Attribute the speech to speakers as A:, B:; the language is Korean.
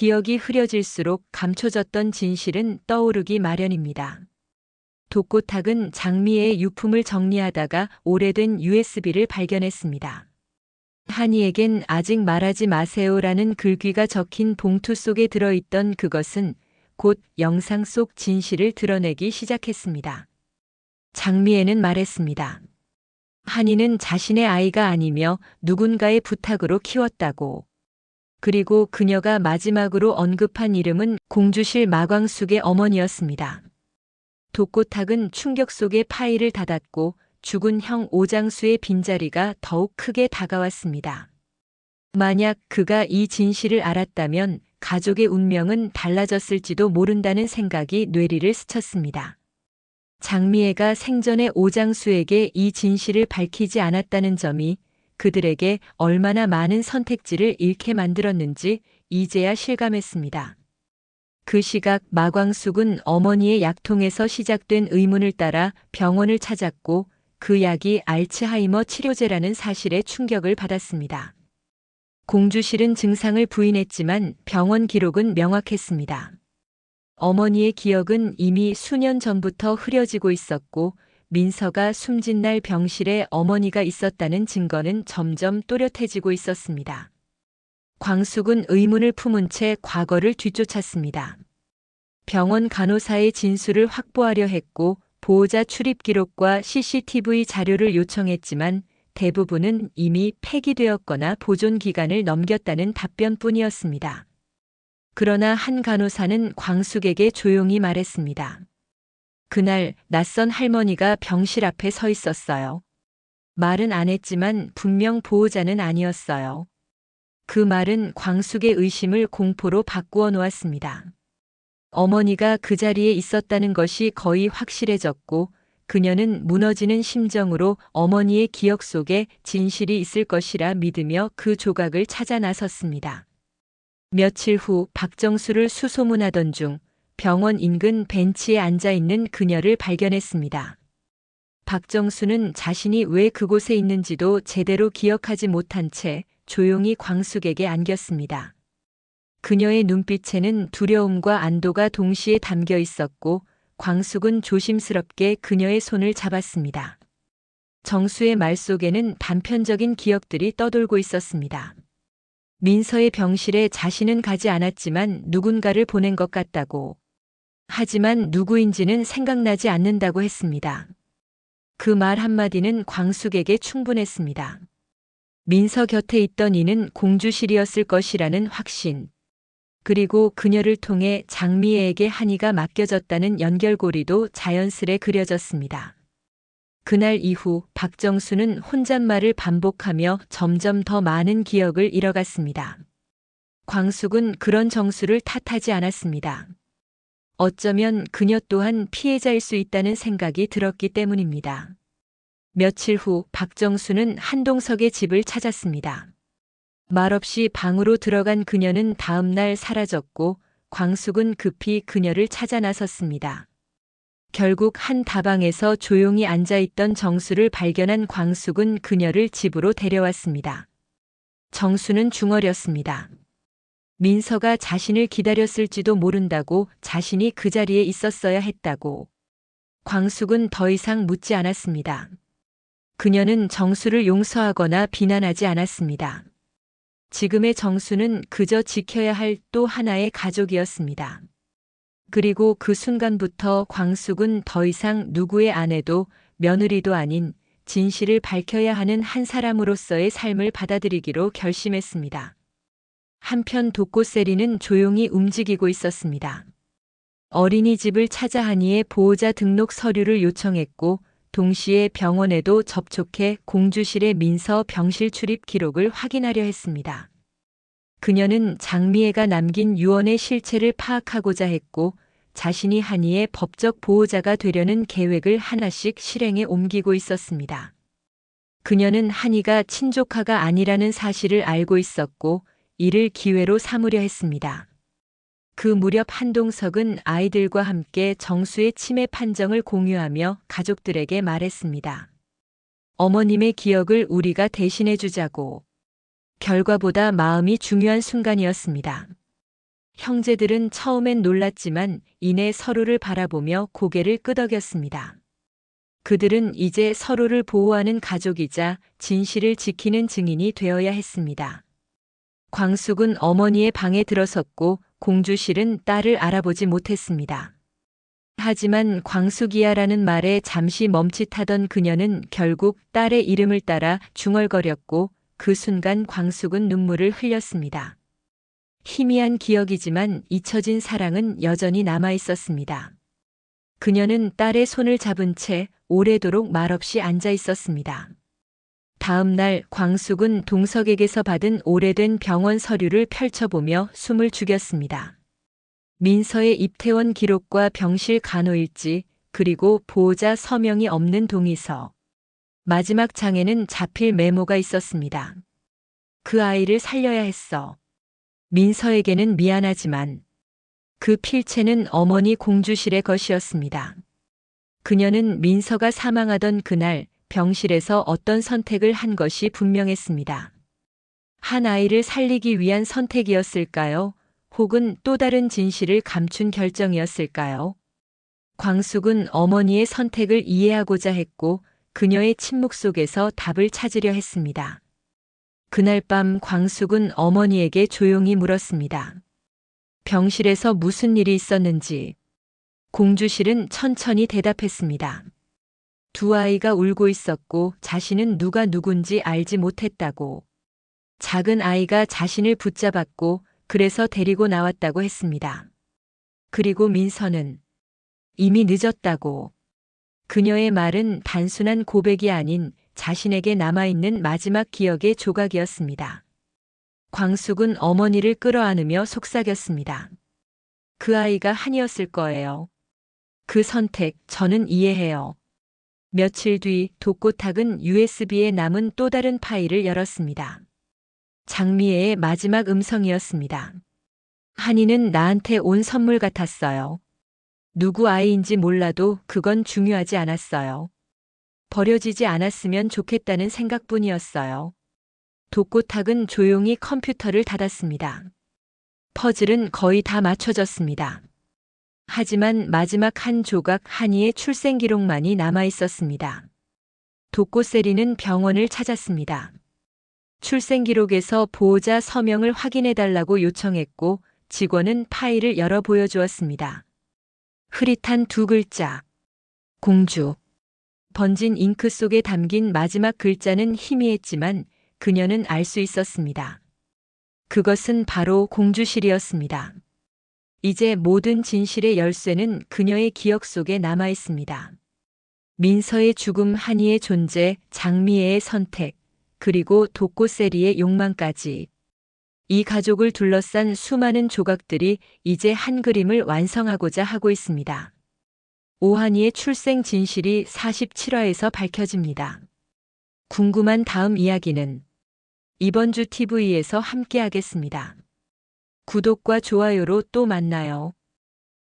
A: 기억이 흐려질수록 감춰졌던 진실은 떠오르기 마련입니다. 독고탁은 장미애의 유품을 정리하다가 오래된 USB를 발견했습니다. 한이에겐 아직 말하지 마세요라는 글귀가 적힌 봉투 속에 들어있던 그것은 곧 영상 속 진실을 드러내기 시작했습니다. 장미애는 말했습니다. 한이는 자신의 아이가 아니며 누군가의 부탁으로 키웠다고. 그리고 그녀가 마지막으로 언급한 이름은 공주실 마광숙의 어머니였습니다. 독고탁은 충격 속에 파일을 닫았고 죽은 형 오장수의 빈자리가 더욱 크게 다가왔습니다. 만약 그가 이 진실을 알았다면 가족의 운명은 달라졌을지도 모른다는 생각이 뇌리를 스쳤습니다. 장미애가 생전에 오장수에게 이 진실을 밝히지 않았다는 점이 그들에게 얼마나 많은 선택지를 잃게 만들었는지 이제야 실감했습니다. 그 시각 마광숙은 어머니의 약통에서 시작된 의문을 따라 병원을 찾았고 그 약이 알츠하이머 치료제라는 사실에 충격을 받았습니다. 공주실은 증상을 부인했지만 병원 기록은 명확했습니다. 어머니의 기억은 이미 수년 전부터 흐려지고 있었고 민서가 숨진 날 병실에 어머니가 있었다는 증거는 점점 또렷해지고 있었습니다. 광숙은 의문을 품은 채 과거를 뒤쫓았습니다. 병원 간호사의 진술을 확보하려 했고 보호자 출입 기록과 CCTV 자료를 요청했지만 대부분은 이미 폐기되었거나 보존 기간을 넘겼다는 답변뿐이었습니다. 그러나 한 간호사는 광숙에게 조용히 말했습니다. 그날 낯선 할머니가 병실 앞에 서 있었어요. 말은 안 했지만 분명 보호자는 아니었어요. 그 말은 광숙의 의심을 공포로 바꾸어 놓았습니다. 어머니가 그 자리에 있었다는 것이 거의 확실해졌고 그녀는 무너지는 심정으로 어머니의 기억 속에 진실이 있을 것이라 믿으며 그 조각을 찾아 나섰습니다. 며칠 후 박정수를 수소문하던 중 병원 인근 벤치에 앉아 있는 그녀를 발견했습니다. 박정수는 자신이 왜 그곳에 있는지도 제대로 기억하지 못한 채 조용히 광숙에게 안겼습니다. 그녀의 눈빛에는 두려움과 안도가 동시에 담겨 있었고 광숙은 조심스럽게 그녀의 손을 잡았습니다. 정수의 말 속에는 단편적인 기억들이 떠돌고 있었습니다. 민서의 병실에 자신은 가지 않았지만 누군가를 보낸 것 같다고. 하지만 누구인지는 생각나지 않는다고 했습니다. 그 말 한마디는 광숙에게 충분했습니다. 민서 곁에 있던 이는 공주실이었을 것이라는 확신. 그리고 그녀를 통해 장미애에게 한이가 맡겨졌다는 연결고리도 자연스레 그려졌습니다. 그날 이후 박정수는 혼잣말을 반복하며 점점 더 많은 기억을 잃어갔습니다. 광숙은 그런 정수를 탓하지 않았습니다. 어쩌면 그녀 또한 피해자일 수 있다는 생각이 들었기 때문입니다. 며칠 후 박정수는 한동석의 집을 찾았습니다. 말없이 방으로 들어간 그녀는 다음 날 사라졌고 광숙은 급히 그녀를 찾아 나섰습니다. 결국 한 다방에서 조용히 앉아있던 정수를 발견한 광숙은 그녀를 집으로 데려왔습니다. 정수는 중얼였습니다. 민서가 자신을 기다렸을지도 모른다고, 자신이 그 자리에 있었어야 했다고. 광숙은 더 이상 묻지 않았습니다. 그녀는 정수를 용서하거나 비난하지 않았습니다. 지금의 정수는 그저 지켜야 할 또 하나의 가족이었습니다. 그리고 그 순간부터 광숙은 더 이상 누구의 아내도 며느리도 아닌 진실을 밝혀야 하는 한 사람으로서의 삶을 받아들이기로 결심했습니다. 한편 독고세리는 조용히 움직이고 있었습니다. 어린이집을 찾아 한이의 보호자 등록 서류를 요청했고 동시에 병원에도 접촉해 공주실의 민서 병실 출입 기록을 확인하려 했습니다. 그녀는 장미애가 남긴 유언의 실체를 파악하고자 했고 자신이 한이의 법적 보호자가 되려는 계획을 하나씩 실행에 옮기고 있었습니다. 그녀는 한이가 친조카가 아니라는 사실을 알고 있었고 이를 기회로 삼으려 했습니다. 그 무렵 한동석은 아이들과 함께 정수의 치매 판정을 공유하며 가족들에게 말했습니다. 어머님의 기억을 우리가 대신해 주자고. 결과보다 마음이 중요한 순간이었습니다. 형제들은 처음엔 놀랐지만 이내 서로를 바라보며 고개를 끄덕였습니다. 그들은 이제 서로를 보호하는 가족이자 진실을 지키는 증인이 되어야 했습니다. 광숙은 어머니의 방에 들어섰고 공주실은 딸을 알아보지 못했습니다. 하지만 광숙이야라는 말에 잠시 멈칫하던 그녀는 결국 딸의 이름을 따라 중얼거렸고 그 순간 광숙은 눈물을 흘렸습니다. 희미한 기억이지만 잊혀진 사랑은 여전히 남아 있었습니다. 그녀는 딸의 손을 잡은 채 오래도록 말없이 앉아 있었습니다. 다음 날 광숙은 동석에게서 받은 오래된 병원 서류를 펼쳐보며 숨을 죽였습니다. 민서의 입퇴원 기록과 병실 간호일지, 그리고 보호자 서명이 없는 동의서. 마지막 장에는 자필 메모가 있었습니다. 그 아이를 살려야 했어. 민서에게는 미안하지만 그 필체는 어머니 공주실의 것이었습니다. 그녀는 민서가 사망하던 그날 병실에서 어떤 선택을 한 것이 분명했습니다. 한 아이를 살리기 위한 선택이었을까요? 혹은 또 다른 진실을 감춘 결정이었을까요? 광숙은 어머니의 선택을 이해하고자 했고 그녀의 침묵 속에서 답을 찾으려 했습니다. 그날 밤 광숙은 어머니에게 조용히 물었습니다. 병실에서 무슨 일이 있었는지. 공주실은 천천히 대답했습니다. 두 아이가 울고 있었고 자신은 누가 누군지 알지 못했다고. 작은 아이가 자신을 붙잡았고 그래서 데리고 나왔다고 했습니다. 그리고 민서는 이미 늦었다고. 그녀의 말은 단순한 고백이 아닌 자신에게 남아있는 마지막 기억의 조각이었습니다. 광숙은 어머니를 끌어안으며 속삭였습니다. 그 아이가 한이었을 거예요. 그 선택 저는 이해해요. 며칠 뒤 독고탁은 USB에 남은 또 다른 파일을 열었습니다. 장미애의 마지막 음성이었습니다. 한이는 나한테 온 선물 같았어요. 누구 아이인지 몰라도 그건 중요하지 않았어요. 버려지지 않았으면 좋겠다는 생각뿐이었어요. 독고탁은 조용히 컴퓨터를 닫았습니다. 퍼즐은 거의 다 맞춰졌습니다. 하지만 마지막 한 조각 한이의 출생 기록만이 남아 있었습니다. 독고세리는 병원을 찾았습니다. 출생 기록에서 보호자 서명을 확인해달라고 요청했고 직원은 파일을 열어 보여주었습니다. 흐릿한 두 글자. 공주. 번진 잉크 속에 담긴 마지막 글자는 희미했지만 그녀는 알 수 있었습니다. 그것은 바로 공주실이었습니다. 이제 모든 진실의 열쇠는 그녀의 기억 속에 남아 있습니다. 민서의 죽음, 한이의 존재, 장미애의 선택, 그리고 독고세리의 욕망까지. 이 가족을 둘러싼 수많은 조각들이 이제 한 그림을 완성하고자 하고 있습니다. 오한이의 출생 진실이 47화에서 밝혀집니다. 궁금한 다음 이야기는 이번 주 TV에서 함께하겠습니다. 구독과 좋아요로 또 만나요.